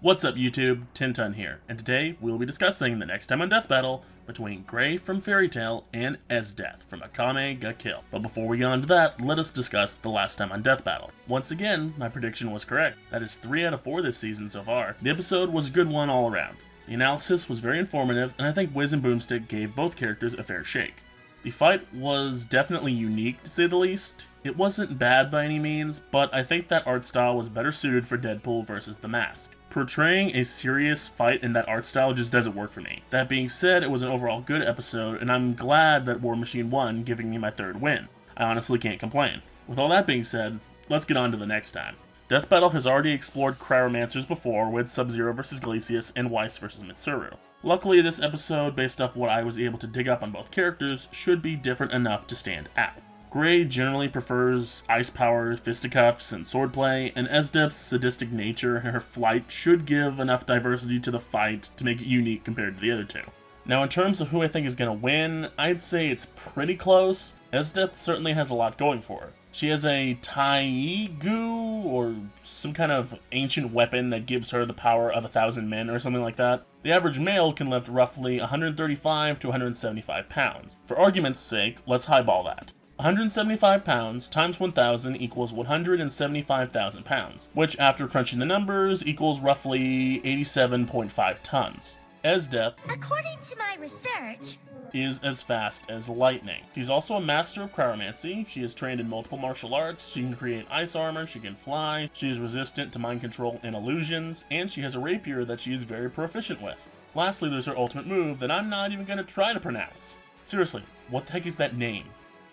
What's up YouTube, Tinton here, and today we'll be discussing the next time on Death Battle between Gray from Fairy Tail and Esdeath from Akame ga Kill. But before we get on to that, let us discuss the last time on Death Battle. Once again, my prediction was correct. That is 3 out of 4 this season so far. The episode was a good one all around. The analysis was very informative, and I think Wiz and Boomstick gave both characters a fair shake. The fight was definitely unique to say the least. It wasn't bad by any means, but I think that art style was better suited for Deadpool versus The Mask. Portraying a serious fight in that art style just doesn't work for me. That being said, it was an overall good episode, and I'm glad that War Machine won, giving me my third win. I honestly can't complain. With all that being said, let's get on to the next time. Death Battle has already explored Cryomancers before with Sub-Zero vs. Glacius and Weiss vs. Mitsuru. Luckily, this episode, based off what I was able to dig up on both characters, should be different enough to stand out. Gray generally prefers ice power, fisticuffs, and swordplay, and Esdeath's sadistic nature and her flight should give enough diversity to the fight to make it unique compared to the other two. Now in terms of who I think is going to win, I'd say it's pretty close. Esdeath certainly has a lot going for her. She has a Tai-Gu, or some kind of ancient weapon that gives her the power of 1,000 men or something like that. The average male can lift roughly 135 to 175 pounds. For argument's sake, let's highball that. 175 pounds times 1,000 equals 175,000 pounds, which after crunching the numbers equals roughly 87.5 tons. Esdeath, according to my research, is as fast as lightning. She's also a master of cryomancy. She is trained in multiple martial arts. She can create ice armor, she can fly, she is resistant to mind control and illusions, and she has a rapier that she is very proficient with. Lastly, there's her ultimate move that I'm not even going to try to pronounce. Seriously, what the heck is that name?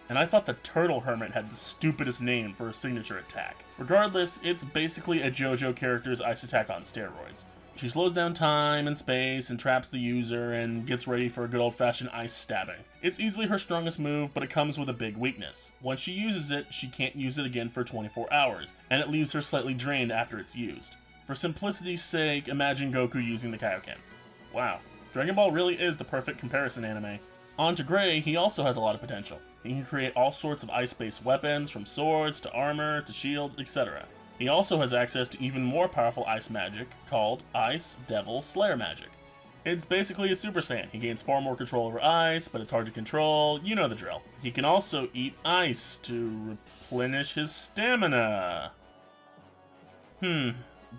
And I thought the Turtle Hermit had the stupidest name for a signature attack. Regardless, it's basically a JoJo character's ice attack on steroids. She slows down time and space and traps the user and gets ready for a good old-fashioned ice stabbing. It's easily her strongest move, but it comes with a big weakness. Once she uses it, she can't use it again for 24 hours, and it leaves her slightly drained after it's used. For simplicity's sake, imagine Goku using the Kaioken. Wow, Dragon Ball really is the perfect comparison anime. On to Gray, he also has a lot of potential. He can create all sorts of ice-based weapons, from swords to armor to shields, etc. He also has access to even more powerful ice magic, called Ice Devil Slayer Magic. It's basically a Super Saiyan. He gains far more control over ice, but it's hard to control, you know the drill. He can also eat ice to replenish his stamina.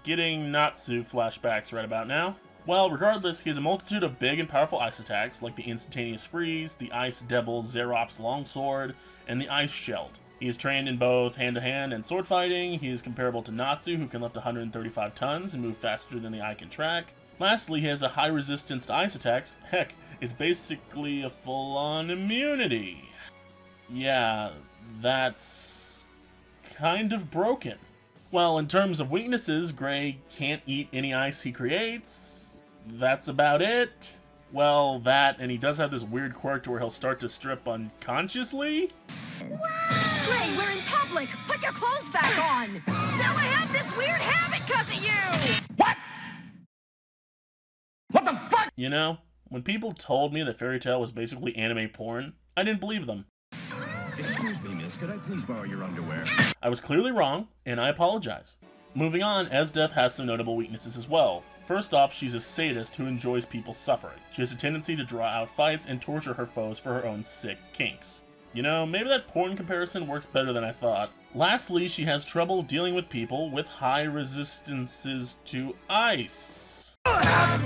Getting Natsu flashbacks right about now. Well, regardless, he has a multitude of big and powerful ice attacks, like the Instantaneous Freeze, the Ice Devil Zerops Longsword, and the Ice Shelled. He is trained in both hand-to-hand and sword fighting. He is comparable to Natsu, who can lift 135 tons and move faster than the eye can track. Lastly, he has a high resistance to ice attacks. Heck, it's basically a full-on immunity. Yeah, that's kind of broken. Well, in terms of weaknesses, Gray can't eat any ice he creates. That's about it. Well, that, and he does have this weird quirk to where he'll start to strip unconsciously. Gray, we're in public! Put your clothes back on! Now I have this weird habit because of you! What? What the fuck? You know, when people told me that Fairy Tail was basically anime porn, I didn't believe them. Excuse me, miss, could I please borrow your underwear? I was clearly wrong, and I apologize. Moving on, Esdeath has some notable weaknesses as well. First off, she's a sadist who enjoys people's suffering. She has a tendency to draw out fights and torture her foes for her own sick kinks. You know, maybe that porn comparison works better than I thought. Lastly, she has trouble dealing with people with high resistances to ice. Stop!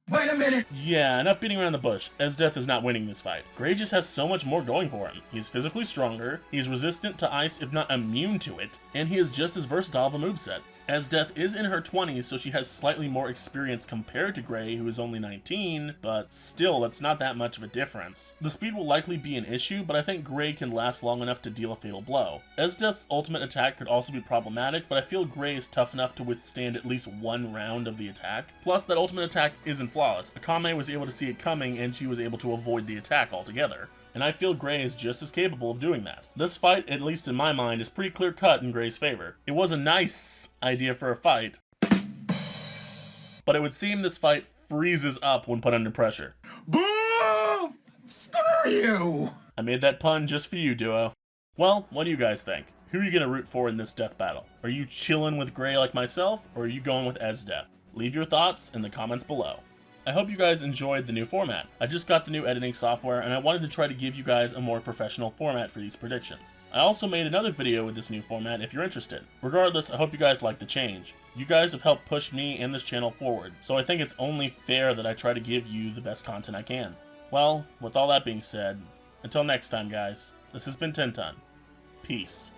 Wait a minute! Yeah, enough beating around the bush. Esdeath is not winning this fight. Gray just has so much more going for him. He's physically stronger, he's resistant to ice if not immune to it, and he is just as versatile of a moveset. Esdeath is in her 20s, so she has slightly more experience compared to Gray, who is only 19, but still, that's not that much of a difference. The speed will likely be an issue, but I think Gray can last long enough to deal a fatal blow. Esdeath's ultimate attack could also be problematic, but I feel Gray is tough enough to withstand at least one round of the attack. Plus, that ultimate attack isn't flawless. Akame was able to see it coming, and she was able to avoid the attack altogether. And I feel Gray is just as capable of doing that. This fight, at least in my mind, is pretty clear-cut in Gray's favor. It was a nice idea for a fight, but it would seem this fight freezes up when put under pressure. Boo! Screw you! I made that pun just for you, Duo. Well, what do you guys think? Who are you gonna root for in this death battle? Are you chilling with Gray like myself, or are you going with Esdeath? Leave your thoughts in the comments below. I hope you guys enjoyed the new format. I just got the new editing software and I wanted to try to give you guys a more professional format for these predictions. I also made another video with this new format if you're interested. Regardless, I hope you guys like the change. You guys have helped push me and this channel forward, so I think it's only fair that I try to give you the best content I can. Well, with all that being said, until next time guys, this has been Tinton. Peace.